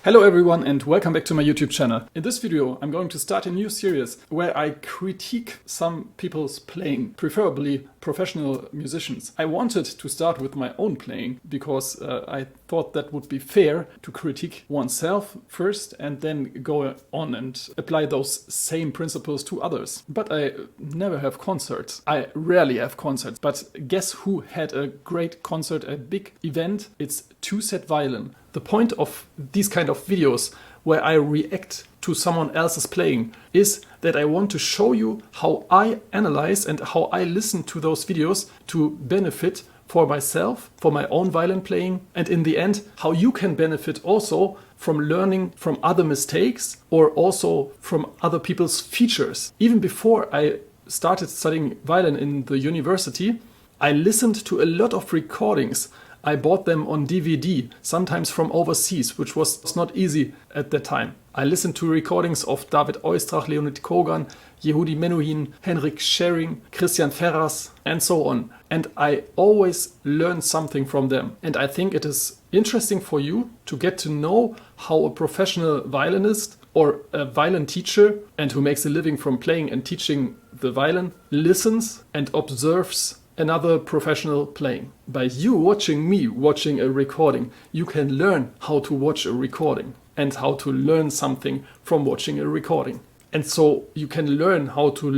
Hello everyone and welcome back to my YouTube channel. In this video I'm going to start a new series where I critique some people's playing, preferably professional musicians. I wanted to start with my own playing because I thought that would be fair to critique oneself first and then go on and apply those same principles to others. But I never have concerts. I rarely have concerts. But guess who had a great concert, a big event? It's TwoSet Violin. The point of these kind of videos where I react to someone else's playing is that I want to show you how I analyze and how I listen to those videos to benefit for myself, for my own violin playing, and in the end, how you can benefit also from learning from other mistakes or also from other people's features. Even before I started studying violin in the university, I listened to a lot of recordings. I bought them on DVD, sometimes from overseas, which was not easy at that time. I listened to recordings of David Oistrakh, Leonid Kogan, Yehudi Menuhin, Henrik Schering, Christian Ferras, and so on. And I always learn something from them. And I think it is interesting for you to get to know how a professional violinist or a violin teacher, and who makes a living from playing and teaching the violin, listens and observes another professional playing. By you watching me watching a recording, you can learn how to watch a recording and how to learn something from watching a recording. And so you can learn how to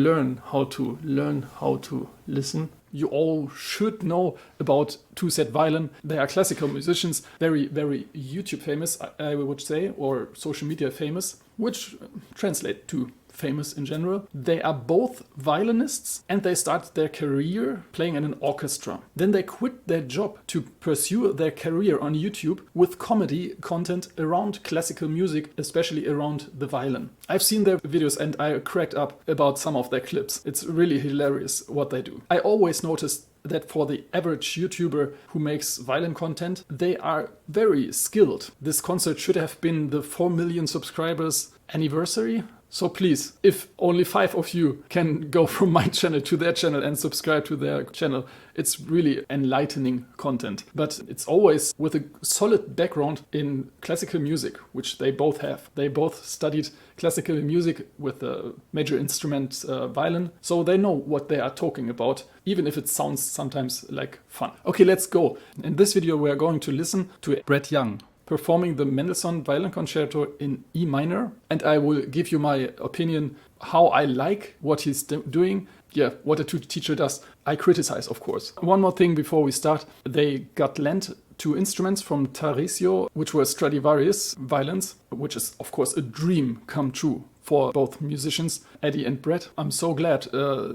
listen. You all should know about TwoSet Violin. They are classical musicians, very, very YouTube famous, I would say, or social media famous, which translate to famous in general. They are both violinists and they started their career playing in an orchestra. Then they quit their job to pursue their career on YouTube with comedy content around classical music, especially around the violin. I've seen their videos and I cracked up about some of their clips. It's really hilarious what they do. I always noticed that for the average YouTuber who makes violin content, they are very skilled. This concert should have been the 4 million subscribers anniversary. So please, if only 5 of you can go from my channel to their channel and subscribe to their channel, it's really enlightening content. But it's always with a solid background in classical music, which they both have. They both studied classical music with a major instrument, violin, so they know what they are talking about, even if it sounds sometimes like fun. Okay, let's go. In this video we are going to listen to Brett Young performing the Mendelssohn Violin Concerto in E minor, and I will give you my opinion how I like what he's doing. Yeah, what a teacher does. I criticize, of course. One more thing before we start. They got lent 2 instruments from Tarisio, which were Stradivarius violins, which is, of course, a dream come true for both musicians, Eddie and Brett. I'm so glad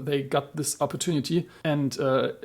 they got this opportunity, and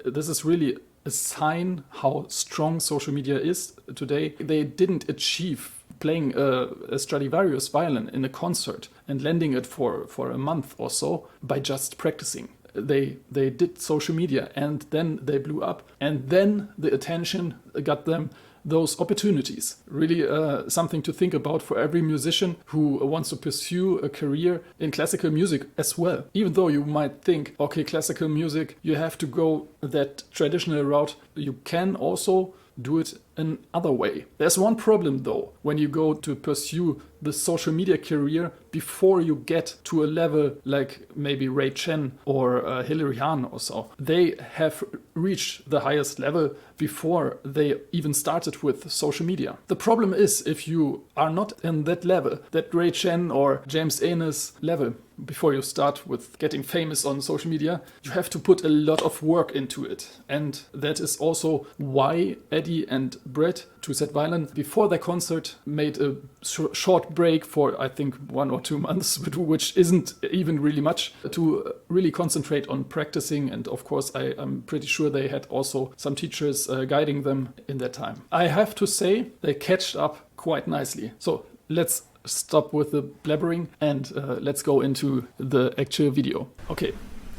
this is really a sign how strong social media is today. They didn't achieve playing a Stradivarius violin in a concert and lending it for a month or so by just practicing. They did social media and then they blew up, and then the attention got them those opportunities. Really something to think about for every musician who wants to pursue a career in classical music as well. Even though you might think, okay, classical music, you have to go that traditional route, you can also do it another way. There's one problem though, when you go to pursue the social media career before you get to a level like maybe Ray Chen or Hilary Hahn or so. They have reached the highest level before they even started with social media. The problem is if you are not in that level, that Ray Chen or James Enes level, before you start with getting famous on social media, you have to put a lot of work into it. And that is also why Eddie and Brett, TwoSet Violin, before their concert made a short break for I think 1 or 2 months, which isn't even really much, to really concentrate on practicing. And of course I'm pretty sure they had also some teachers guiding them in that time. I have to say they catched up quite nicely. So let's stop with the blabbering and let's go into the actual video. Okay,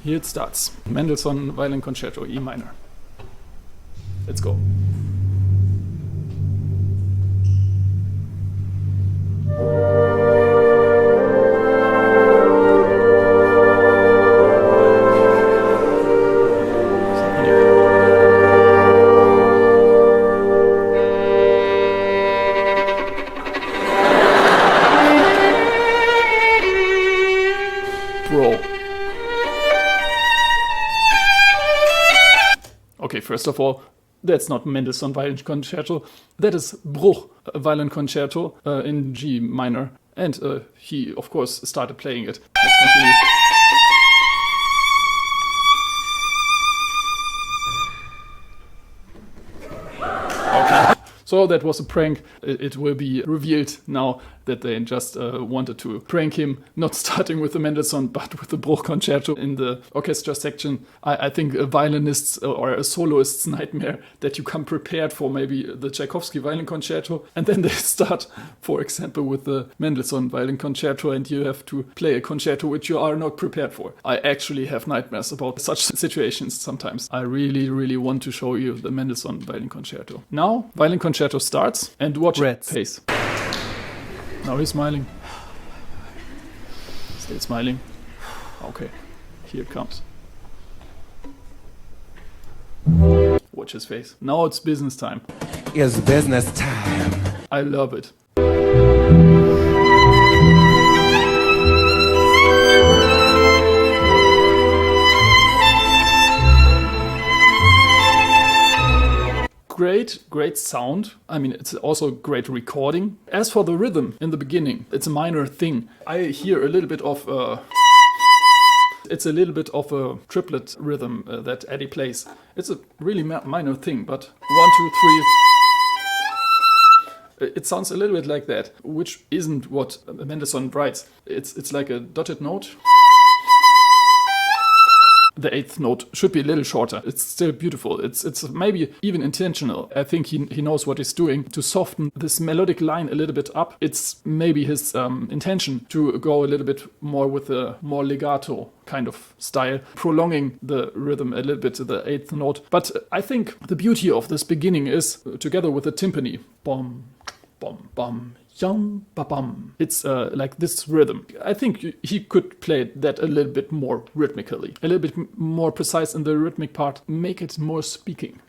here it starts. Mendelssohn Violin Concerto, E minor. Let's go. row. Okay, first of all, that's not Mendelssohn Violin Concerto. That is Bruch Violin Concerto in G minor. And he, of course, started playing it. Let's continue. Okay. So that was a prank. It will be revealed now that they just wanted to prank him, not starting with the Mendelssohn, but with the Bruch Concerto in the orchestra section. I think a violinist's or a soloist's nightmare that you come prepared for maybe the Tchaikovsky Violin Concerto, and then they start, for example, with the Mendelssohn Violin Concerto, and you have to play a concerto which you are not prepared for. I actually have nightmares about such situations sometimes. I really, really want to show you the Mendelssohn Violin Concerto. Now, Violin Concerto starts, and watch Reds. pace. Now he's smiling. Still smiling. Okay, here it comes. Watch his face. Now it's business time. It's business time. I love it. Great sound. I mean, it's also great recording. As for the rhythm in the beginning, it's a minor thing. I hear a little bit of it's a little bit of a triplet rhythm that Eddie plays. It's a really minor thing, but 1, 2, 3. It sounds a little bit like that, which isn't what Mendelssohn writes. It's like a dotted note. The 8th note should be a little shorter. It's still beautiful. It's maybe even intentional. I think he knows what he's doing to soften this melodic line a little bit up. It's maybe his intention to go a little bit more with a more legato kind of style, prolonging the rhythm a little bit to the 8th note. But I think the beauty of this beginning is, together with the timpani, bom, bom, bom, yum, ba bum. It's like this rhythm. I think he could play that a little bit more rhythmically, a little bit more precise in the rhythmic part, make it more speaking.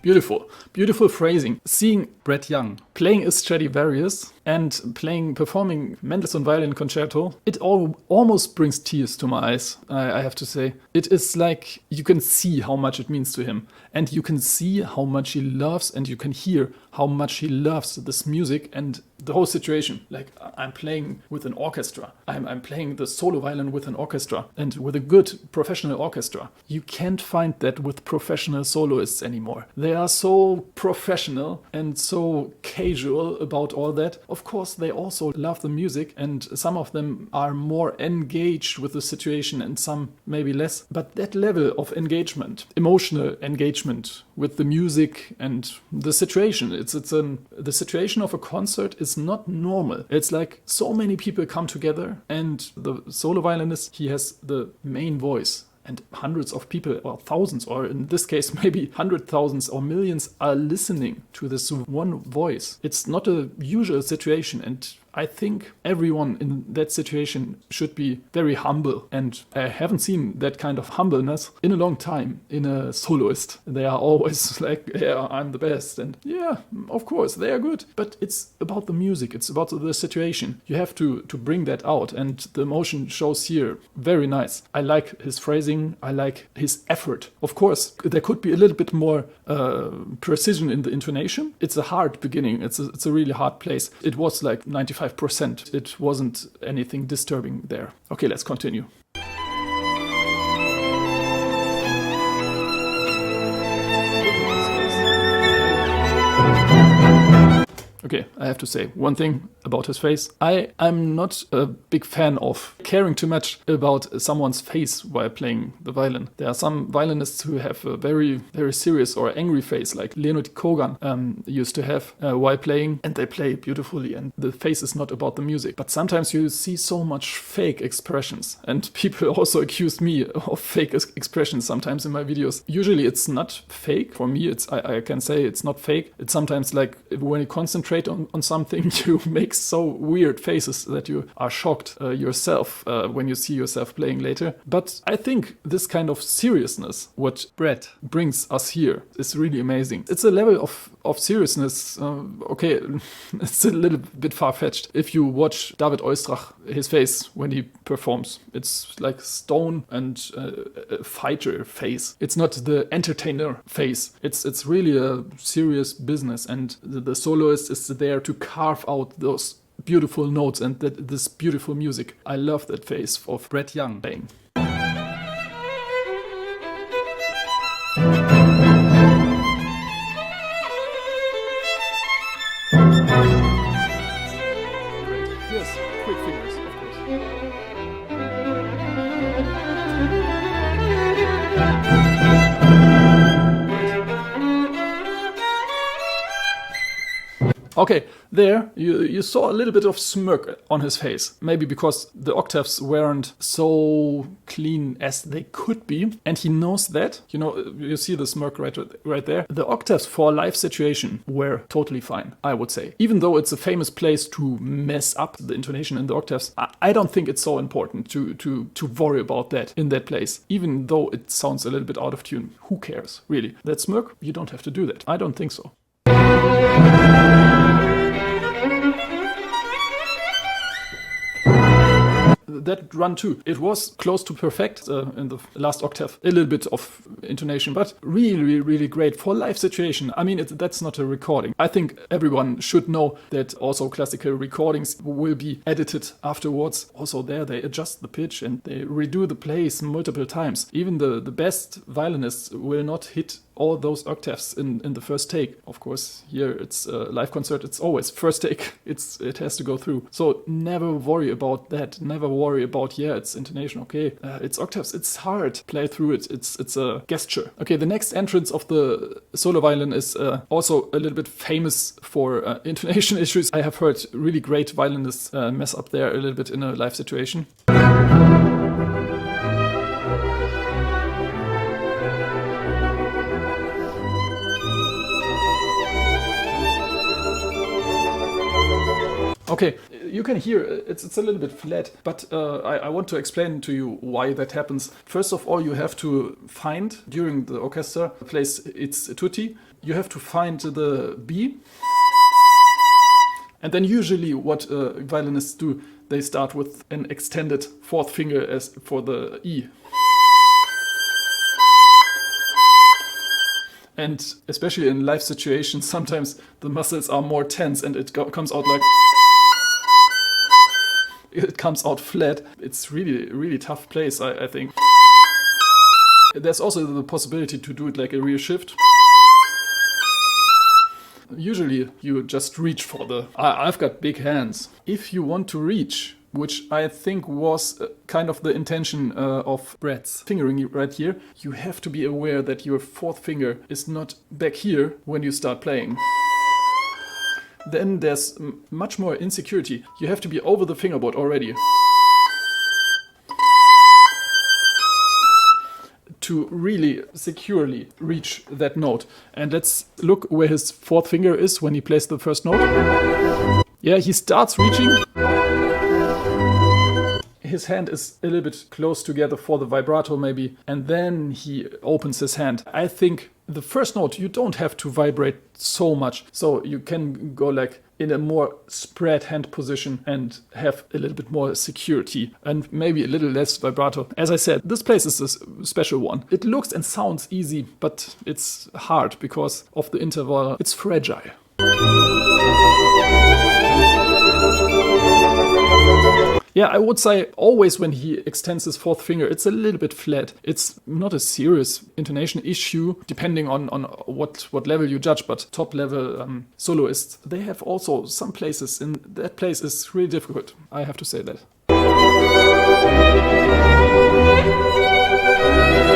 Beautiful phrasing. Seeing Brett Young playing a Stradivarius and performing Mendelssohn Violin Concerto, it almost brings tears to my eyes, I have to say. It is like you can see how much it means to him, and you can see how much he loves, and you can hear how much he loves this music and the whole situation. Like, I'm playing with an orchestra. I'm playing the solo violin with an orchestra, and with a good professional orchestra. You can't find that with professional soloists anymore. They are so professional and so casual about all that. Of course, they also love the music, and some of them are more engaged with the situation and some maybe less. But that level of engagement, emotional engagement with the music and the situation, the situation of a concert is not normal. It's like so many people come together, and the solo violinist, he has the main voice. And hundreds of people, or thousands, or in this case maybe 100,000s or millions, are listening to this one voice. It's not a usual situation, and I think everyone in that situation should be very humble. And I haven't seen that kind of humbleness in a long time in a soloist. They are always like, yeah, I'm the best. And yeah, of course, they are good. But it's about the music. It's about the situation. You have to bring that out. And the emotion shows here. Very nice. I like his phrasing. I like his effort. Of course, there could be a little bit more precision in the intonation. It's a hard beginning. It's a really hard place. It was like 95%. It wasn't anything disturbing there. Okay, let's continue. Okay, I have to say one thing about his face. I'm not a big fan of caring too much about someone's face while playing the violin. There are some violinists who have a very, very serious or angry face, like Leonid Kogan used to have while playing, and they play beautifully, and the face is not about the music. But sometimes you see so much fake expressions, and people also accuse me of fake expressions sometimes in my videos. Usually it's not fake. For me, I can say it's not fake. It's sometimes like when you concentrate concentrate on something, you make so weird faces that you are shocked yourself when you see yourself playing later. But I think this kind of seriousness, what Brett brings us here, is really amazing. It's a level of seriousness, okay, it's a little bit far-fetched. If you watch David Oistrakh, his face when he performs, it's like stone and fighter face. It's not the entertainer face. It's really a serious business, and the soloist is there to carve out those beautiful notes and this beautiful music. I love that face of Brett Young playing. Yes, quick fingers, of course. Okay, there you saw a little bit of smirk on his face. Maybe because the octaves weren't so clean as they could be. And he knows that. You know, you see the smirk right there. The octaves for a live situation were totally fine, I would say. Even though it's a famous place to mess up the intonation in the octaves, I don't think it's so important to worry about that in that place. Even though it sounds a little bit out of tune. Who cares, really? That smirk, you don't have to do that. I don't think so. That run too, it was close to perfect in the last octave. A little bit of intonation, but really, really great for live situation. I mean, that's not a recording. I think everyone should know that also classical recordings will be edited afterwards. Also there, they adjust the pitch and they redo the plays multiple times. Even the best violinists will not hit all those octaves in the first take. Of course, here it's a live concert, it's always first take, it has to go through. So never worry about that. Never worry about, yeah, it's intonation, okay, it's octaves, it's hard, play through it, it's a gesture. Okay, the next entrance of the solo violin is also a little bit famous for intonation issues. I have heard really great violinists mess up there a little bit in a live situation. Okay, you can hear it's a little bit flat, but I want to explain to you why that happens. First of all, you have to find, during the orchestra plays its tutti, you have to find the B. And then usually what violinists do, they start with an extended fourth finger as for the E. And especially in live situations, sometimes the muscles are more tense and it comes out like... It comes out flat. It's really, really tough place, I think. There's also the possibility to do it like a rear shift. Usually you just reach for the... I've got big hands. If you want to reach, which I think was kind of the intention of Brett's fingering right here, you have to be aware that your fourth finger is not back here when you start playing. Then there's much more insecurity. You have to be over the fingerboard already to really securely reach that note. And let's look where his fourth finger is when he plays the first note. Yeah, he starts reaching. His hand is a little bit close together for the vibrato maybe, and then he opens his hand. I think the first note you don't have to vibrate so much, so you can go like in a more spread hand position and have a little bit more security and maybe a little less vibrato. As I said, this place is a special one. It looks and sounds easy, but it's hard because of the interval. It's fragile. Yeah, I would say always when he extends his fourth finger, it's a little bit flat. It's not a serious intonation issue, depending on what level you judge, but top level soloists, they have also some places, and that place is really difficult. I have to say that.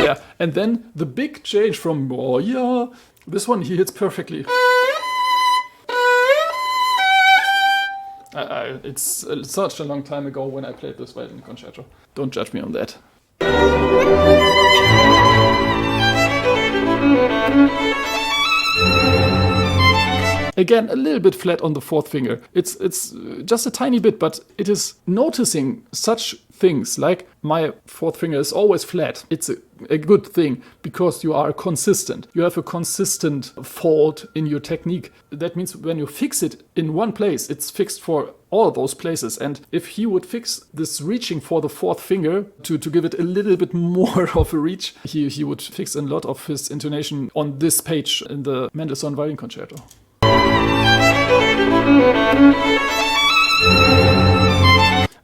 Yeah, and then the big change from, oh yeah, this one he hits perfectly. It's such a long time ago when I played this violin concerto. Don't judge me on that. Again, a little bit flat on the fourth finger. It's just a tiny bit, but it is noticing such things like my fourth finger is always flat. It's a good thing because you are consistent. You have a consistent fault in your technique. That means when you fix it in one place, it's fixed for all those places. And if he would fix this reaching for the fourth finger to give it a little bit more of a reach, he would fix a lot of his intonation on this page in the Mendelssohn Violin Concerto.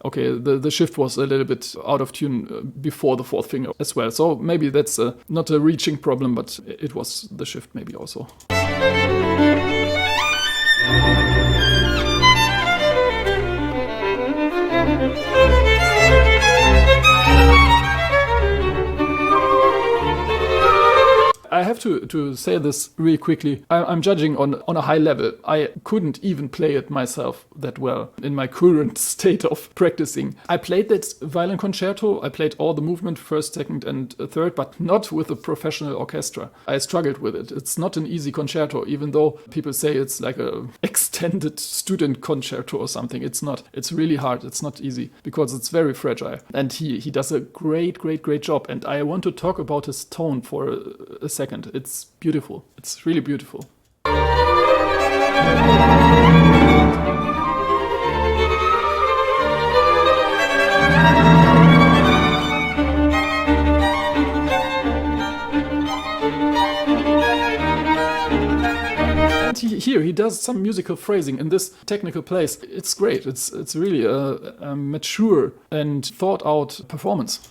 Okay, the shift was a little bit out of tune before the fourth finger as well. So maybe that's not a reaching problem, but it was the shift maybe also. I have to say this really quickly. I'm judging on a high level. I couldn't even play it myself that well in my current state of practicing. I played that violin concerto. I played all the movement, first, second, and third, but not with a professional orchestra. I struggled with it. It's not an easy concerto, even though people say it's like a extended student concerto or something. It's not. It's really hard. It's not easy because it's very fragile. And he does a great job. And I want to talk about his tone for a second. It's beautiful. It's really beautiful. And here he does some musical phrasing in this technical place. It's great. It's really a mature and thought out performance.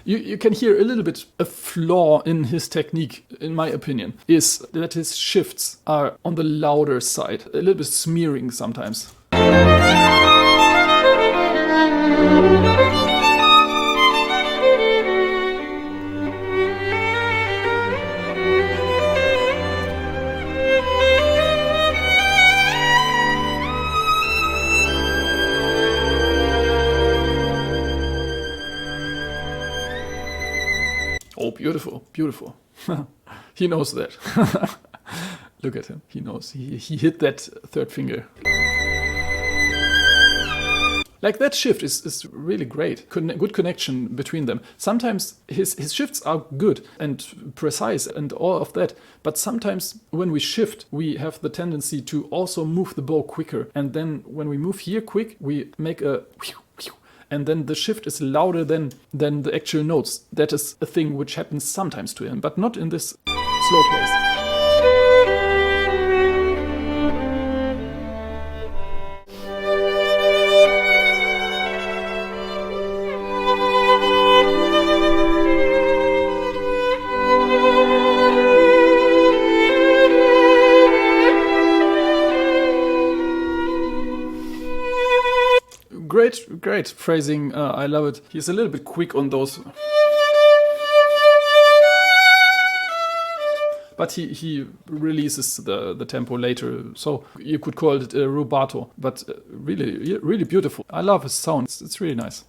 You can hear a little bit a flaw in his technique, in my opinion, is that his shifts are on the louder side, a little bit smearing sometimes. Oh, beautiful, beautiful. He knows that. Look at him. He knows. He hit that third finger. Like that shift is really great. Good connection between them. Sometimes his shifts are good and precise and all of that. But sometimes when we shift, we have the tendency to also move the bow quicker. And then when we move here quick, we make a... And then the shift is louder than the actual notes. That is a thing which happens sometimes to him, but not in this slow pace. Great phrasing. I love it. He's a little bit quick on those. But he releases the tempo later, so you could call it a rubato. But really beautiful. I love his sound. It's really nice.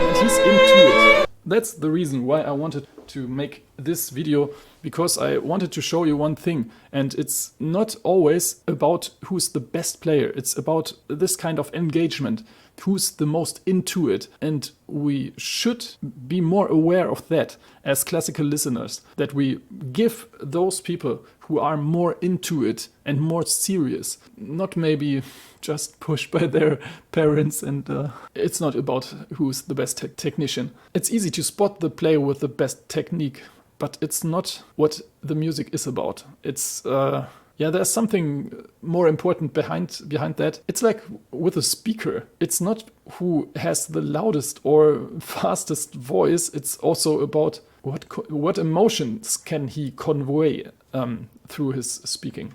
And he's into it. That's the reason why I wanted to make this video, because I wanted to show you one thing, and it's not always about who's the best player. It's about this kind of engagement, who's the most into it, and we should be more aware of that as classical listeners, that we give those people who are more into it and more serious, not maybe just pushed by their parents. And it's not about who's the best technician. It's easy to spot the player with the best technique, but it's not what the music is about. It's there's something more important behind that. It's like with a speaker. It's not who has the loudest or fastest voice. It's also about what emotions can he convey through his speaking.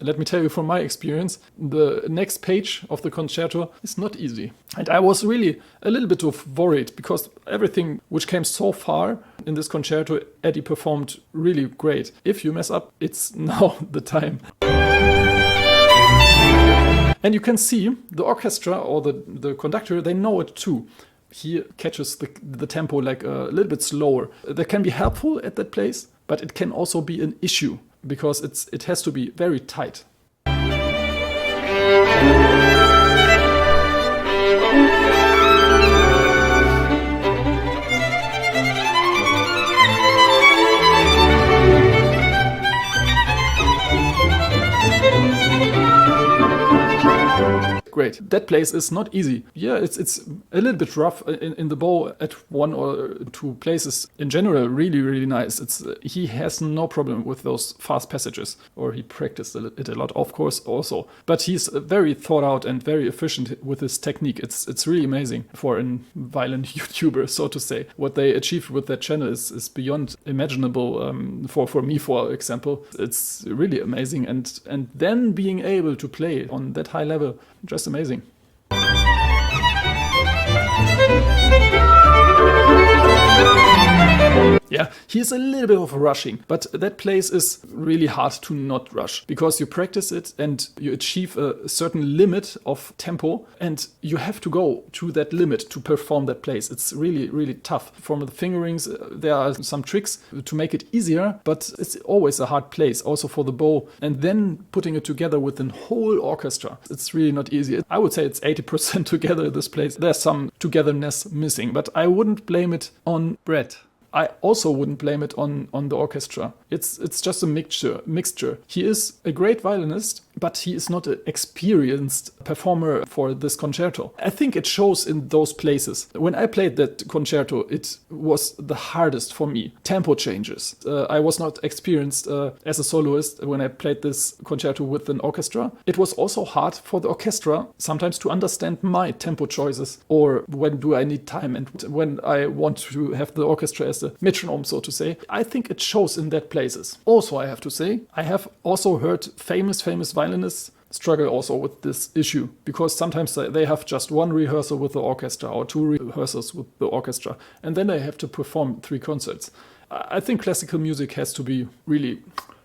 let me tell you from my experience, the next page of the concerto is not easy. And I was really a little bit worried because everything which came so far in this concerto, Eddie performed really great. If you mess up, it's now the time. And you can see the orchestra or the conductor, they know it too. He catches the tempo like a little bit slower. That can be helpful at that place, but it can also be an issue because it has to be very tight. Great. That place is not easy. Yeah, it's a little bit rough in the bow at one or two places. In general, really, really nice. He has no problem with those fast passages, or he practiced it a lot, of course, also. But he's very thought out and very efficient with his technique. It's really amazing for a violin YouTuber, so to say. What they achieved with that channel is beyond imaginable for me, for example. It's really amazing. And then being able to play on that high level, just amazing. Yeah, he's a little bit of rushing, but that place is really hard to not rush because you practice it and you achieve a certain limit of tempo and you have to go to that limit to perform that place. It's really, really tough. From the fingerings, there are some tricks to make it easier, but it's always a hard place also for the bow. And then putting it together with the whole orchestra, it's really not easy. I would say it's 80% together, this place. There's some togetherness missing, but I wouldn't blame it on Brett. I also wouldn't blame it on the orchestra. It's just a mixture. He is a great violinist, but he is not an experienced performer for this concerto. I think it shows in those places. When I played that concerto, it was the hardest for me. Tempo changes. I was not experienced as a soloist when I played this concerto with an orchestra. It was also hard for the orchestra sometimes to understand my tempo choices, or when do I need time and when I want to have the orchestra as a metronome, so to say. I think it shows in that places. Also, I have to say, I have also heard famous violinists struggle also with this issue because sometimes they have just one rehearsal with the orchestra or two rehearsals with the orchestra and then they have to perform 3 concerts. I think classical music has to be really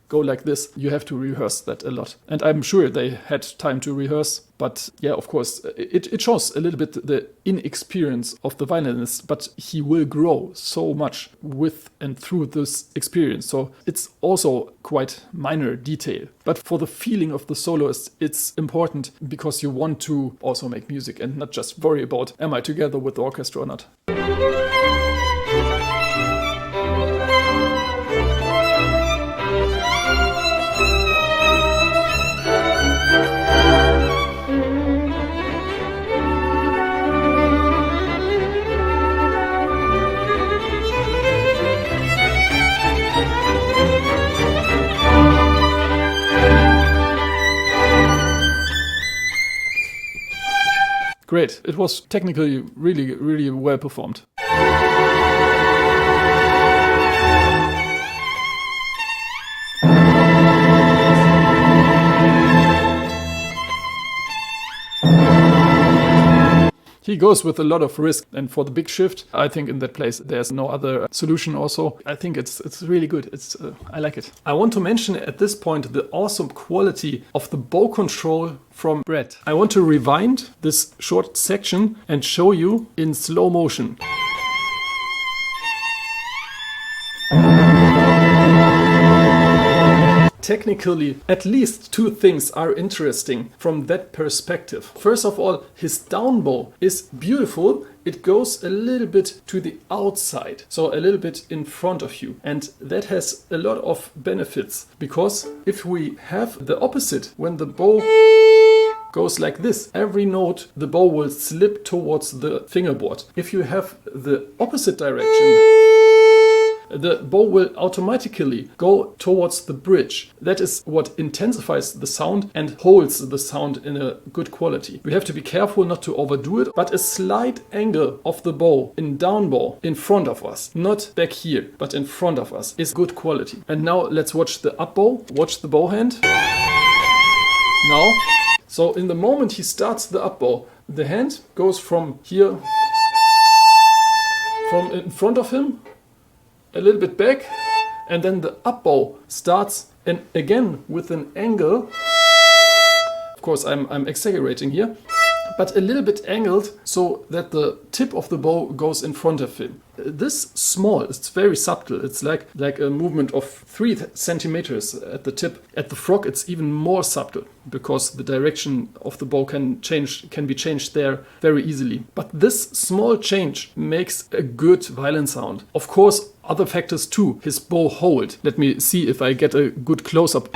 go like this. You have to rehearse that a lot. And I'm sure they had time to rehearse. But yeah, of course, it shows a little bit the inexperience of the violinist, but he will grow so much with and through this experience. So it's also quite minor detail. But for the feeling of the soloist, it's important because you want to also make music and not just worry about, am I together with the orchestra or not? Great. It was technically really, really well performed. He goes with a lot of risk, and for the big shift, I think in that place there's no other solution also. I think it's really good. I like it. I want to mention at this point the awesome quality of the bow control from Brett. I want to rewind this short section and show you in slow motion. Technically, at least 2 things are interesting from that perspective. First of all, his down bow is beautiful. It goes a little bit to the outside, so a little bit in front of you. And that has a lot of benefits, because if we have the opposite, when the bow goes like this, every note the bow will slip towards the fingerboard. If you have the opposite direction, the bow will automatically go towards the bridge. That is what intensifies the sound and holds the sound in a good quality. We have to be careful not to overdo it, but a slight angle of the bow in down bow in front of us, not back here, but in front of us, is good quality. And now let's watch the up bow. Watch the bow hand. now. So in the moment he starts the up bow, the hand goes from here, from in front of him, a little bit back, and then the up bow starts and again with an angle. Of course I'm exaggerating here, but a little bit angled so that the tip of the bow goes in front of him. This small, it's very subtle. It's like a movement of 3 centimeters at the tip. At the frog, it's even more subtle because the direction of the bow can be changed there very easily. But this small change makes a good violin sound. Of course, other factors too. His bow hold. Let me see if I get a good close-up.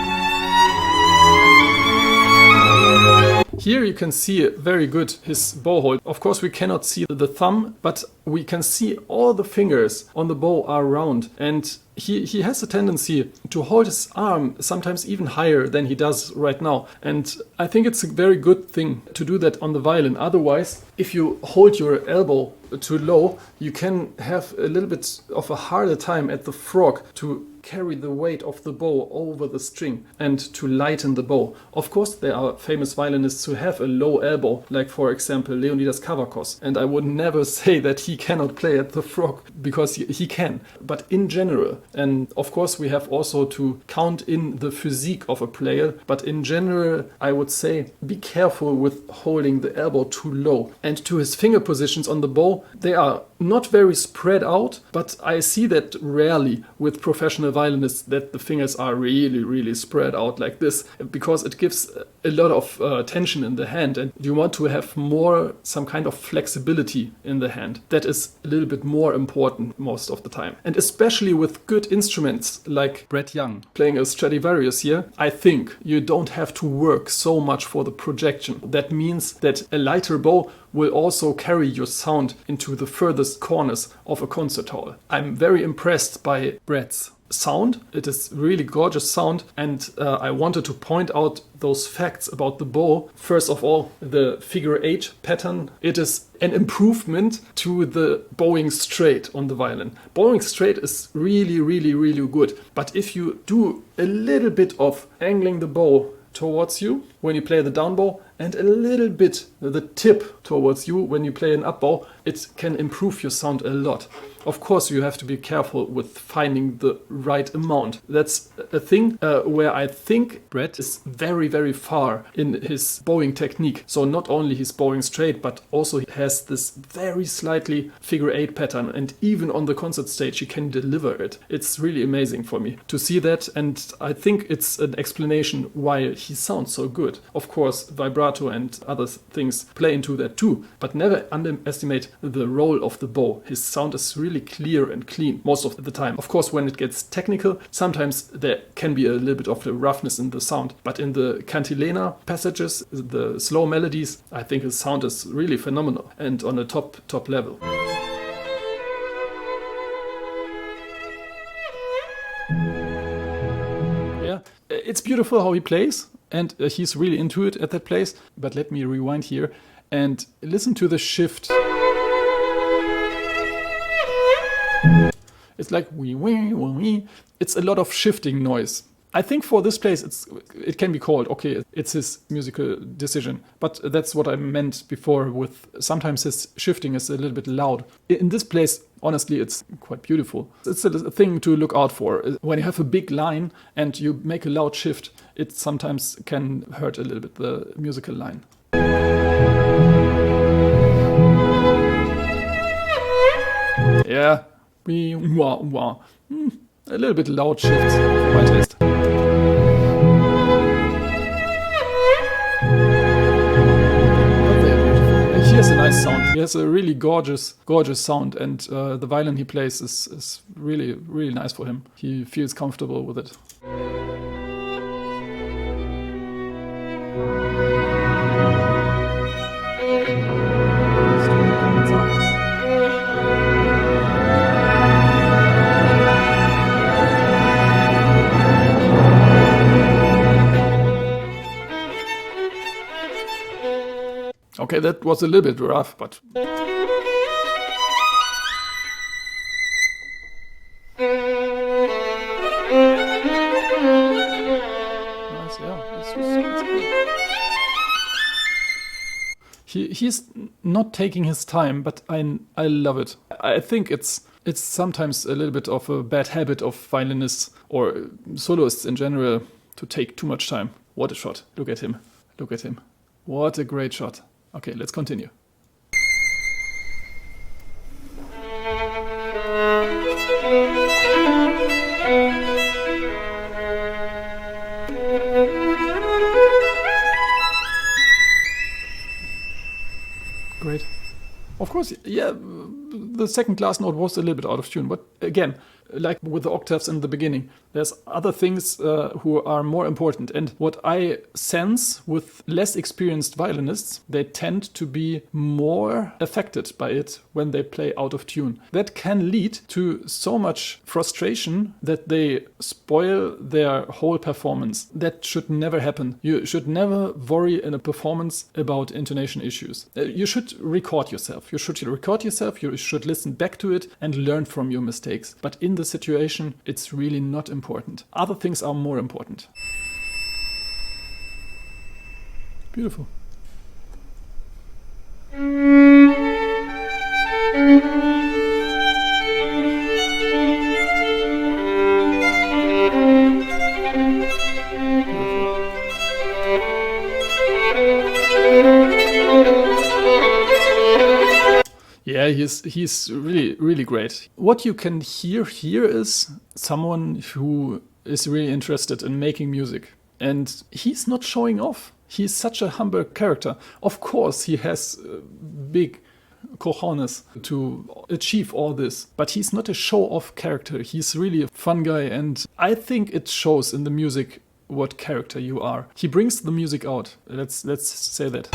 Here you can see very good his bow hold. Of course we cannot see the thumb, but we can see all the fingers on the bow are round, and he has a tendency to hold his arm sometimes even higher than he does right now. And I think it's a very good thing to do that on the violin. Otherwise, if you hold your elbow too low, you can have a little bit of a harder time at the frog to carry the weight of the bow over the string and to lighten the bow. Of course, there are famous violinists who have a low elbow, like for example Leonidas Kavakos, and I would never say that he cannot play at the frog, because he can. But in general, and of course we have also to count in the physique of a player, but in general I would say be careful with holding the elbow too low. And to his finger positions on the bow, they are not very spread out, but I see that rarely with professional violinists, that the fingers are really spread out like this, because it gives a lot of tension in the hand, and you want to have more some kind of flexibility in the hand. That is a little bit more important most of the time. And especially with good instruments like Brett Young playing a Stradivarius here, I think you don't have to work so much for the projection. That means that a lighter bow will also carry your sound into the furthest corners of a concert hall. I'm very impressed by Brett's sound. It is really gorgeous sound, and I wanted to point out those facts about the bow. First of all, the figure 8 pattern. It is an improvement to the bowing straight on the violin. Bowing straight is really good, but if you do a little bit of angling the bow towards you when you play the down bow, and a little bit the tip towards you when you play an up bow, it can improve your sound a lot. Of course, you have to be careful with finding the right amount. That's a thing where I think Brett is very far in his bowing technique. So not only he's bowing straight, but also he has this very slightly figure 8 pattern, and even on the concert stage he can deliver it. It's really amazing for me to see that, and I think it's an explanation why he sounds so good. Of course, vibrato and other things play into that too, but never underestimate the role of the bow. His sound is really clear and clean most of the time. Of course, when it gets technical, sometimes there can be a little bit of the roughness in the sound, but in the cantilena passages, the slow melodies, I think his sound is really phenomenal and on a top level. Yeah, it's beautiful how he plays, and he's really into it at that place. But let me rewind here and listen to the shift. It's like wee wee wee. It's a lot of shifting noise. I think for this place it can be called, okay, it's his musical decision. But that's what I meant before with sometimes his shifting is a little bit loud. In this place, honestly, it's quite beautiful. It's a thing to look out for. When you have a big line and you make a loud shift, it sometimes can hurt a little bit the musical line. Yeah, wee wah wah. A little bit loud shifts for my taste. He has a nice sound. He has a really gorgeous sound, and the violin he plays is really nice for him. He feels comfortable with it. Okay, that was a little bit rough, but... Nice, yeah, it's good. He's not taking his time, but I love it. I think it's sometimes a little bit of a bad habit of violinists or soloists in general to take too much time. What a shot. Look at him. Look at him. What a great shot. Okay, let's continue. Great. Of course, yeah, the second last note was a little bit out of tune, but again, like with the octaves in the beginning, there's other things who are more important. And what I sense with less experienced violinists, they tend to be more affected by it when they play out of tune. That can lead to so much frustration that they spoil their whole performance. That should never happen. You should never worry in a performance about intonation issues. You should record yourself. You should listen back to it and learn from your mistakes. But in the situation, it's really not important. Other things are more important. Beautiful. Yeah, he's really great. What you can hear here is someone who is really interested in making music. And he's not showing off. He's such a humble character. Of course, he has big cojones to achieve all this. But he's not a show-off character. He's really a fun guy. And I think it shows in the music what character you are. He brings the music out. Let's say that.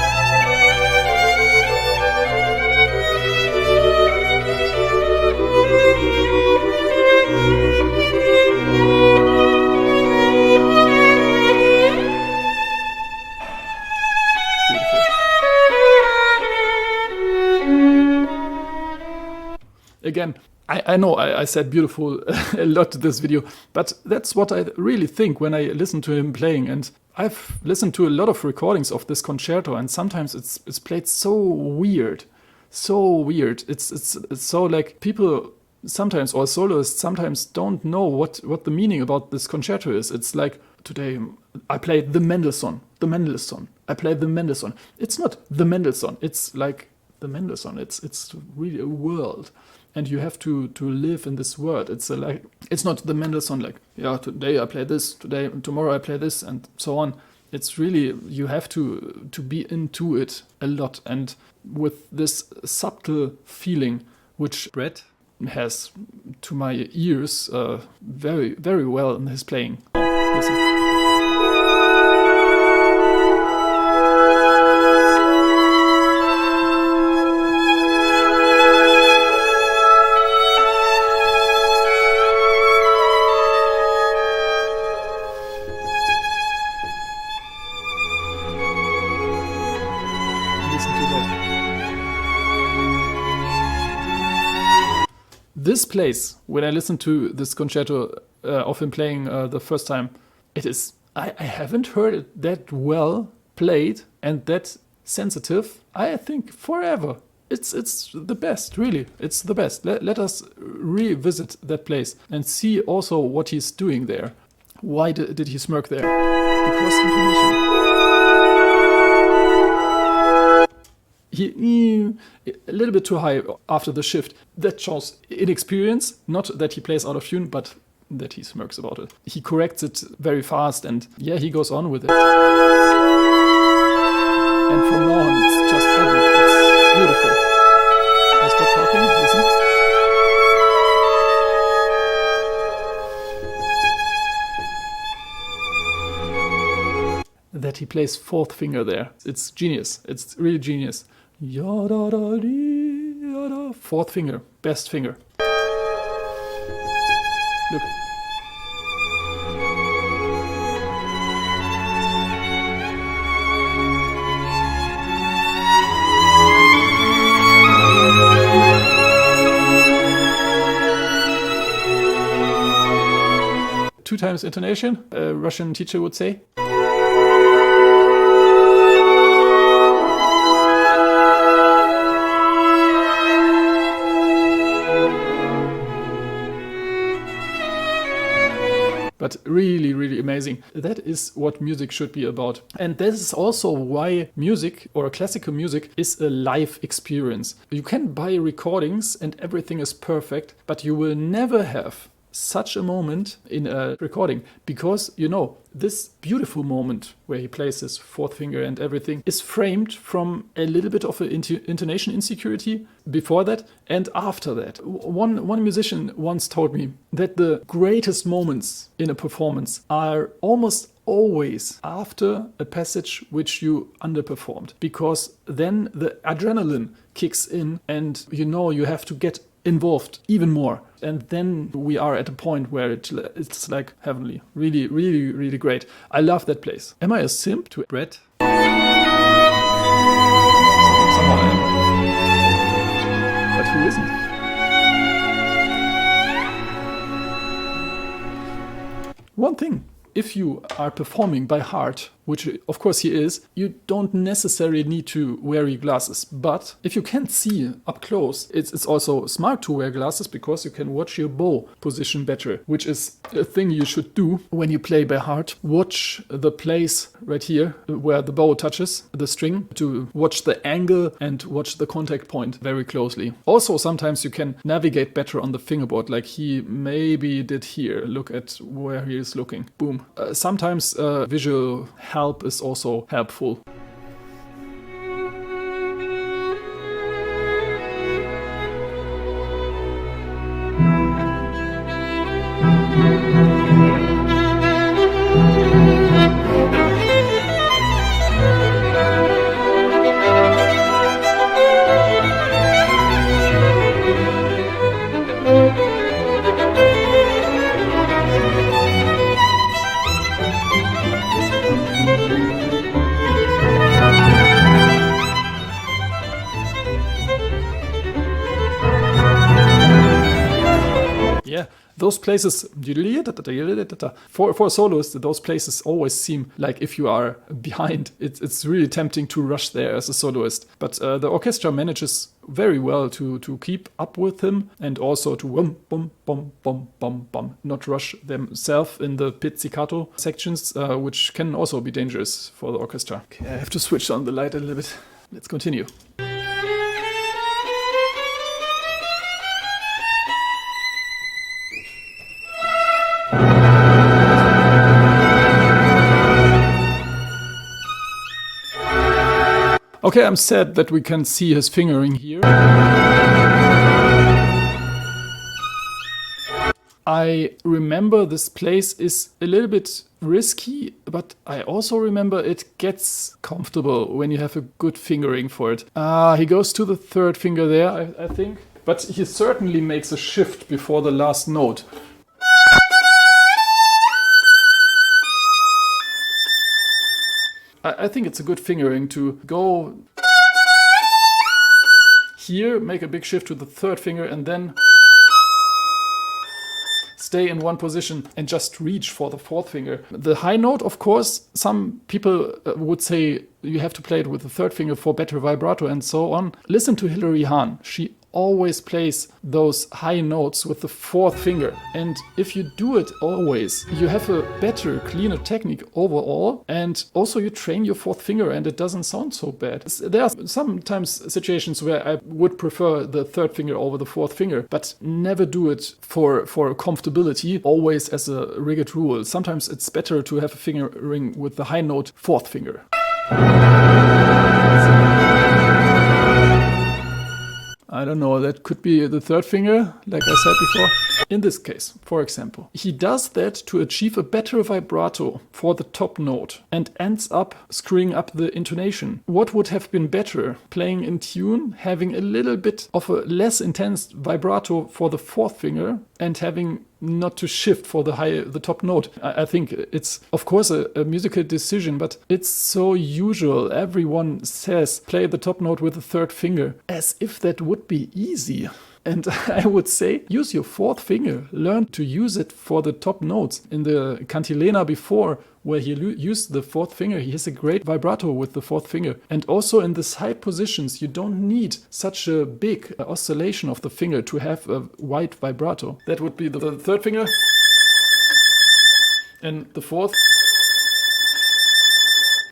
Again, I know I said beautiful a lot this video, but that's what I really think when I listen to him playing. And I've listened to a lot of recordings of this concerto, and sometimes it's played so weird. It's so like people sometimes, or soloists sometimes, don't know what the meaning about this concerto is. It's like, today I play the Mendelssohn. I play the Mendelssohn. It's not the Mendelssohn. It's like the Mendelssohn. It's really a world. And you have to live in this world. It's not the Mendelssohn, like, yeah, today I play this, tomorrow I play this, and so on. It's really, you have to be into it a lot. And with this subtle feeling, which Brett has to my ears very, very well in his playing. Listen. This place, when I listened to this concerto of him playing the first time, I haven't heard it that well played and that sensitive, I think, forever. It's the best, really. It's the best. Let us revisit that place and see also what he's doing there. Why did he smirk there? Because intonation. He a little bit too high after the shift. That shows inexperience, not that he plays out of tune, but that he smirks about it. He corrects it very fast, and yeah, he goes on with it. And from now on, it's just heaven. It's beautiful. I stop talking, listen. That he plays fourth finger there. It's genius. It's really genius. Fourth finger, best finger. Look. Two times intonation, a Russian teacher would say. but really, really amazing. That is what music should be about. And this is also why music or classical music is a live experience. You can buy recordings and everything is perfect, but you will never have such a moment in a recording, because this beautiful moment where he plays his fourth finger and everything is framed from a little bit of an intonation insecurity before that and after that. One musician once told me that the greatest moments in a performance are almost always after a passage which you underperformed, because then the adrenaline kicks in and you have to get involved even more, and then we are at a point where it's like heavenly. Really, really, really great. I love that place. Am I a simp to Brett? Somehow I am. But who isn't? One thing, if you are performing by heart, which of course he is, you don't necessarily need to wear your glasses. But if you can't see up close, it's also smart to wear glasses, because you can watch your bow position better, which is a thing you should do when you play by heart. Watch the place right here where the bow touches the string, to watch the angle and watch the contact point very closely. Also, sometimes you can navigate better on the fingerboard, like he maybe did here. Look at where he is looking. Boom. Sometimes visual help is also helpful. Yeah, those places, for soloists, those places always seem like if you are behind, it's really tempting to rush there as a soloist. But the orchestra manages very well to keep up with him, and also to bum, bum, bum, bum, bum, not rush themselves in the pizzicato sections, which can also be dangerous for the orchestra. Okay, I have to switch on the light a little bit. Let's continue. Okay, I'm sad that we can see his fingering here. I remember this place is a little bit risky, but I also remember it gets comfortable when you have a good fingering for it. He goes to the third finger there, I think. But he certainly makes a shift before the last note. I think it's a good fingering to go here, make a big shift to the third finger, and then stay in one position and just reach for the fourth finger. The high note, of course, some people would say you have to play it with the third finger for better vibrato and so on. Listen to Hilary Hahn. She always plays those high notes with the fourth finger. And if you do it always, you have a better, cleaner technique overall. And also you train your fourth finger and it doesn't sound so bad. There are sometimes situations where I would prefer the third finger over the fourth finger, but never do it for comfortability, always as a rigid rule. Sometimes it's better to have a fingering with the high note fourth finger. I don't know, that could be the third finger, like I said before. In this case, for example, he does that to achieve a better vibrato for the top note and ends up screwing up the intonation. What would have been better? Playing in tune, having a little bit of a less intense vibrato for the fourth finger and having not to shift for the top note. I think it's, of course, a musical decision, but it's so usual. Everyone says play the top note with the third finger, as if that would be easy. And I would say, use your fourth finger. Learn to use it for the top notes. In the cantilena before, where he used the fourth finger, he has a great vibrato with the fourth finger. And also in the side positions, you don't need such a big oscillation of the finger to have a wide vibrato. That would be the third finger. And the fourth,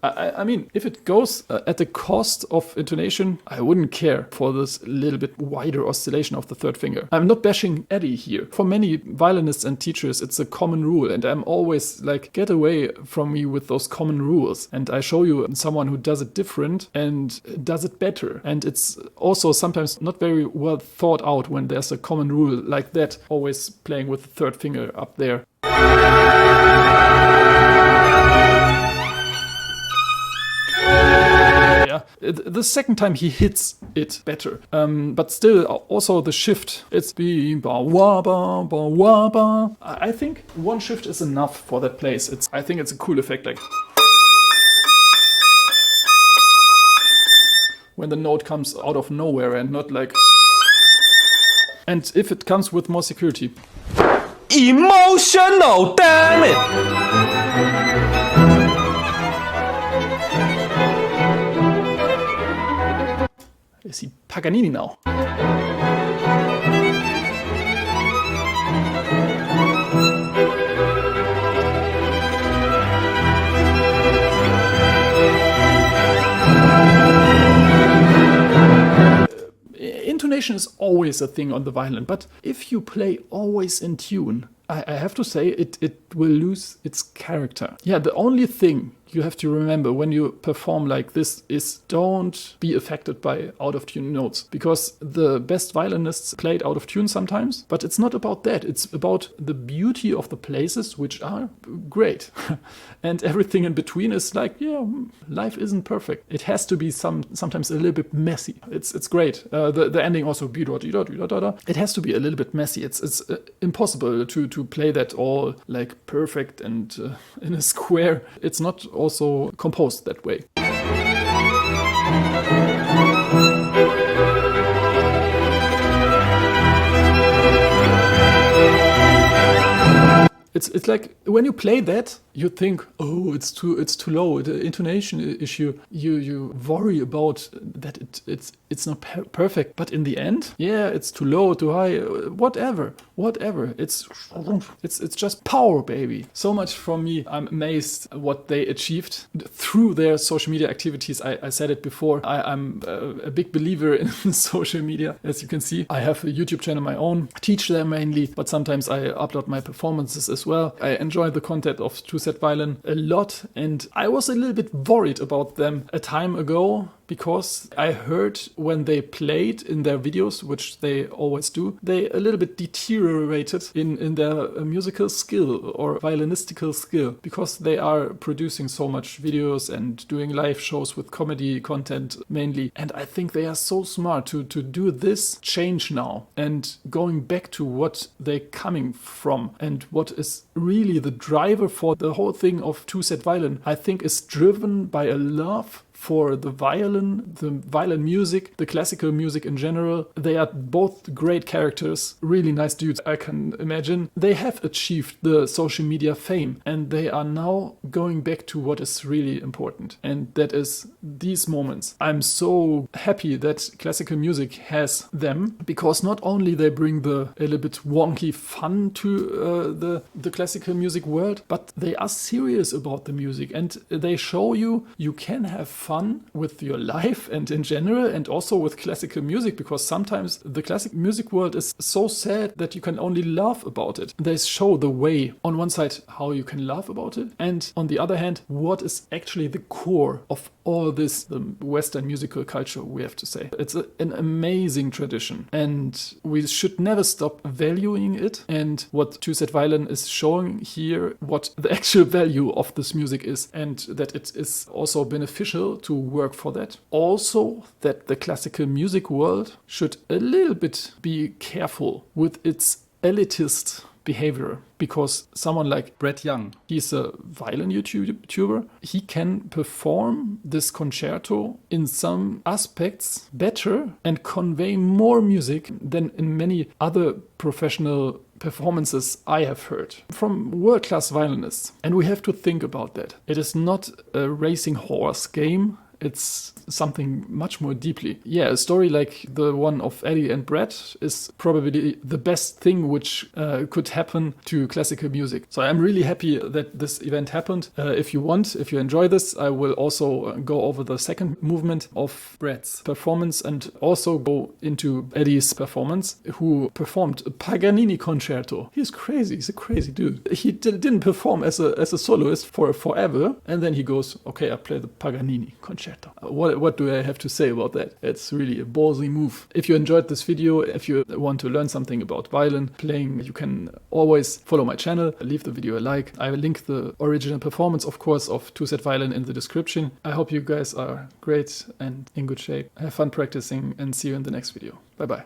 I mean, if it goes at the cost of intonation, I wouldn't care for this little bit wider oscillation of the third finger. I'm not bashing Eddie here. For many violinists and teachers, it's a common rule, and I'm always like, get away from me with those common rules. And I show you someone who does it different and does it better. And it's also sometimes not very well thought out when there's a common rule like that, always playing with the third finger up there. The second time he hits it better, but still also the shift, it's be ba wa ba ba wa ba. I think one shift is enough for that place. I think it's a cool effect, like when the note comes out of nowhere and not like, and if it comes with more security. Emotional, damn it! Is he Paganini now? Intonation is always a thing on the violin, but if you play always in tune, I have to say it will lose its character. Yeah, the only thing you have to remember when you perform like this is don't be affected by out-of-tune notes, because the best violinists played out of tune sometimes, but it's not about that. It's about the beauty of the places, which are great. And everything in between is like, yeah, life isn't perfect. It has to be sometimes a little bit messy. It's great. The ending also, it has to be a little bit messy. It's impossible to play that all like perfect and in a square. It's not also composed that way. It's like when you play that, you think, oh, it's too low, the intonation issue. You worry about that it's not perfect, but in the end, yeah, it's too low, too high, whatever. It's just power, baby. So much from me. I'm amazed at what they achieved through their social media activities. I said it before. I'm a big believer in social media, as you can see. I have a YouTube channel of my own, teach there mainly, but sometimes I upload my performances as well. I enjoy the content of TwoSet Violin a lot, and I was a little bit worried about them a time ago, because I heard when they played in their videos, which they always do, they a little bit deteriorated in their musical skill or violinistical skill, because they are producing so much videos and doing live shows with comedy content mainly. And I think they are so smart to do this change now and going back to what they're coming from and what is really the driver for the whole thing of TwoSet Violin. I think is driven by a love for the violin music, the classical music in general. They are both great characters, really nice dudes, I can imagine. They have achieved the social media fame, and they are now going back to what is really important, and that is these moments. I'm so happy that classical music has them, because not only they bring a little bit wonky fun to the classical music world, but they are serious about the music, and they show you can have fun with your life and in general, and also with classical music, because sometimes the classic music world is so sad that you can only laugh about it. They show the way, on one side, how you can laugh about it, and on the other hand, what is actually the core of all this, the Western musical culture, we have to say. It's an amazing tradition, and we should never stop valuing it. And what TwoSet Violin is showing here, what the actual value of this music is, and that it is also beneficial to work for that. Also, that the classical music world should a little bit be careful with its elitist behavior, because someone like Brett Young, he's a violin YouTuber, he can perform this concerto in some aspects better and convey more music than in many other professional performances I have heard from world-class violinists. And we have to think about that. It is not a racing horse game. It's something much more deeply. Yeah, a story like the one of Eddie and Brett is probably the best thing which could happen to classical music. So I'm really happy that this event happened. If you enjoy this, I will also go over the second movement of Brett's performance and also go into Eddie's performance, who performed a Paganini concerto. He's crazy. He's a crazy dude. He didn't perform as a soloist for forever, and then he goes, okay, I play the Paganini concerto. What do I have to say about that? It's really a ballsy move. If you enjoyed this video, if you want to learn something about violin playing, you can always follow my channel, leave the video a like. I will link the original performance, of course, of TwoSet Violin in the description. I hope you guys are great and in good shape. Have fun practicing and see you in the next video. Bye bye.